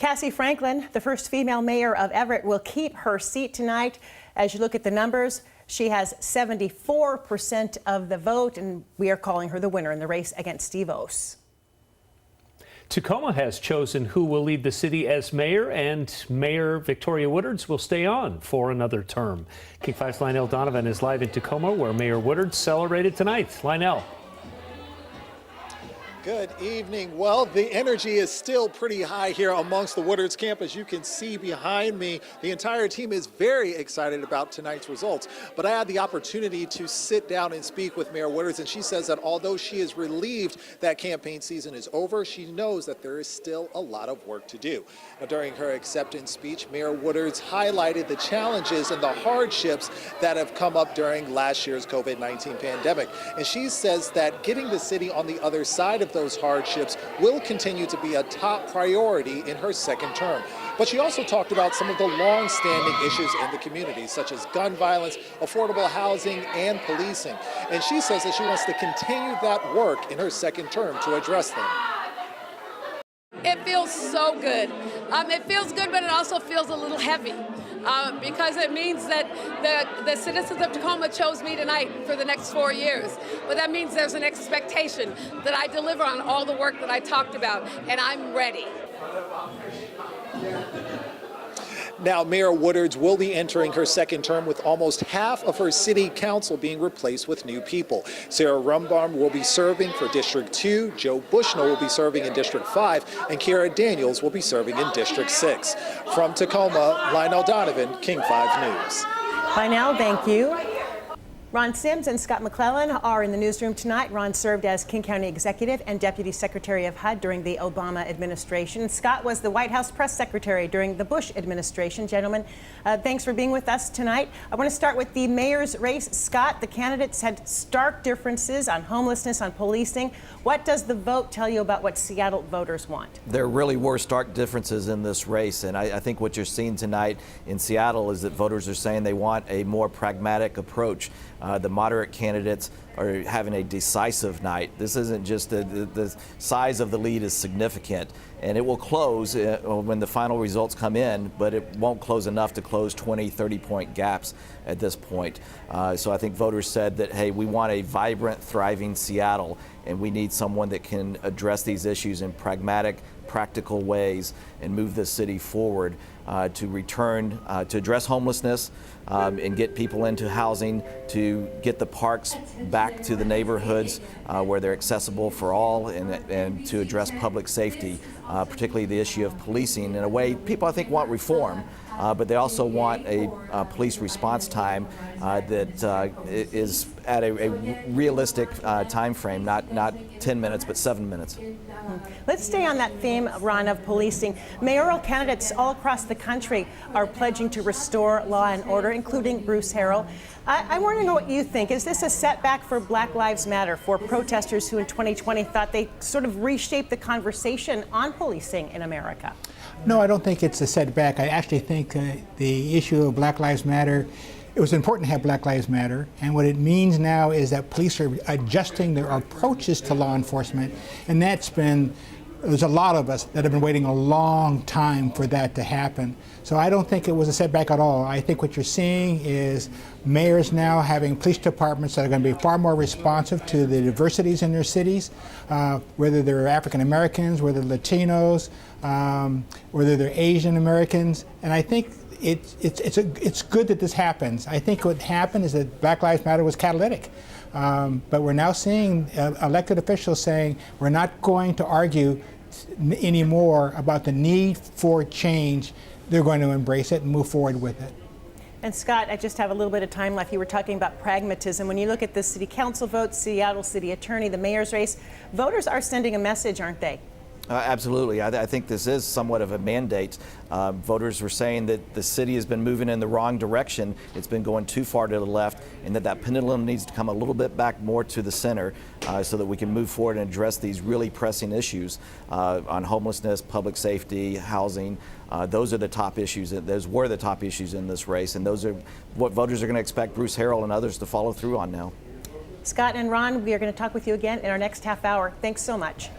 Cassie Franklin, the first female mayor of Everett, will keep her seat tonight. As you look at the numbers, she has 74% of the vote, and we are calling her the winner in the race against Steve Oss. TACOMA has chosen who will lead the city as mayor, and Mayor Victoria Woodards will stay on for another term. King 5's Lionel Donovan is live in Tacoma, where Mayor Woodards celebrated tonight. Lionel. Good evening. Well, the energy is still pretty high here amongst the Woodards camp. As you can see behind me, the entire team is very excited about tonight's results. But I had the opportunity to sit down and speak with Mayor Woodards, and she says that although she is relieved that campaign season is over, she knows that there is still a lot of work to do. Now, during her acceptance speech, Mayor Woodards highlighted the challenges and the hardships that have come up during last year's COVID-19 pandemic. And she says that getting the city on the other side of those hardships will continue to be a top priority in her second term. But she also talked about some of the long-standing issues in the community, such as gun violence, affordable housing, and policing. And she says that she wants to continue that work in her second term to address them. It feels so good. It feels good, but it also feels a little heavy because it means that the citizens of Tacoma chose me tonight for the next 4 years. But that means there's an expectation that I deliver on all the work that I talked about, and I'm ready. Now, Mayor Woodards will be entering her second term with almost half of her city council being replaced with new people. Sarah Rumbaum will be serving for District 2, Joe Bushnell will be serving in District 5, and Kara Daniels will be serving in District 6. From Tacoma, Lionel Donovan, King 5 News. Lionel, thank you. Ron Sims and Scott McClellan are in the newsroom tonight. Ron served as King County Executive and Deputy Secretary of HUD during the Obama administration. Scott was the White House Press Secretary during the Bush administration. Gentlemen, thanks for being with us tonight. I want to start with the mayor's race. Scott, the candidates had stark differences on homelessness, on policing. What does the vote tell you about what Seattle voters want? There really were stark differences in this race, and I think what you're seeing tonight in Seattle is that voters are saying they want a more pragmatic approach. The moderate candidates are having a decisive night. This isn't just the size of the lead is significant, and it will close when the final results come in, but it won't close enough to close 20, 30-point gaps at this point. So I think voters said that, hey, we want a vibrant, thriving Seattle, and we need someone that can address these issues in pragmatic, practical ways and move the city forward to return, to address homelessness and get people into housing, to get the parks back to the neighborhoods where they're accessible for all, and to address public safety, particularly the issue of policing. In a way, people I think want reform, but they also want a police response time that is at a realistic time frame, not 10 minutes, but 7 minutes. Let's stay on that theme, Ron, of policing. Mayoral candidates all across the country are pledging to restore law and order, including Bruce Harrell. I want to know what you think. Is this a setback for Black Lives Matter, for protesters who in 2020 thought they sort of reshaped the conversation on policing in America? No, I don't think it's a setback. I actually think the issue of Black Lives Matter, it was important to have Black Lives Matter, and what it means now is that police are adjusting their approaches to law enforcement, and there's a lot of us that have been waiting a long time for that to happen. So I don't think it was a setback at all. I think what you're seeing is mayors now having police departments that are going to be far more responsive to the diversities in their cities, whether they're African Americans, whether they're Latinos, whether they're Asian Americans, and I think it's good that this happens. I think what happened is that Black Lives Matter was catalytic. But we're now seeing elected officials saying we're not going to argue anymore about the need for change. They're going to embrace it and move forward with it. And Scott, I just have a little bit of time left. You were talking about pragmatism. When you look at the city council votes, Seattle city attorney, the mayor's race, voters are sending a message, aren't they? Absolutely. I think this is somewhat of a mandate. Voters were saying that the city has been moving in the wrong direction. It's been going too far to the left, and that pendulum needs to come a little bit back more to the center so that we can move forward and address these really pressing issues on homelessness, public safety, housing. Those are the top issues. Those were the top issues in this race, and those are what voters are going to expect Bruce Harrell and others to follow through on now. Scott and Ron, we are going to talk with you again in our next half hour. Thanks so much.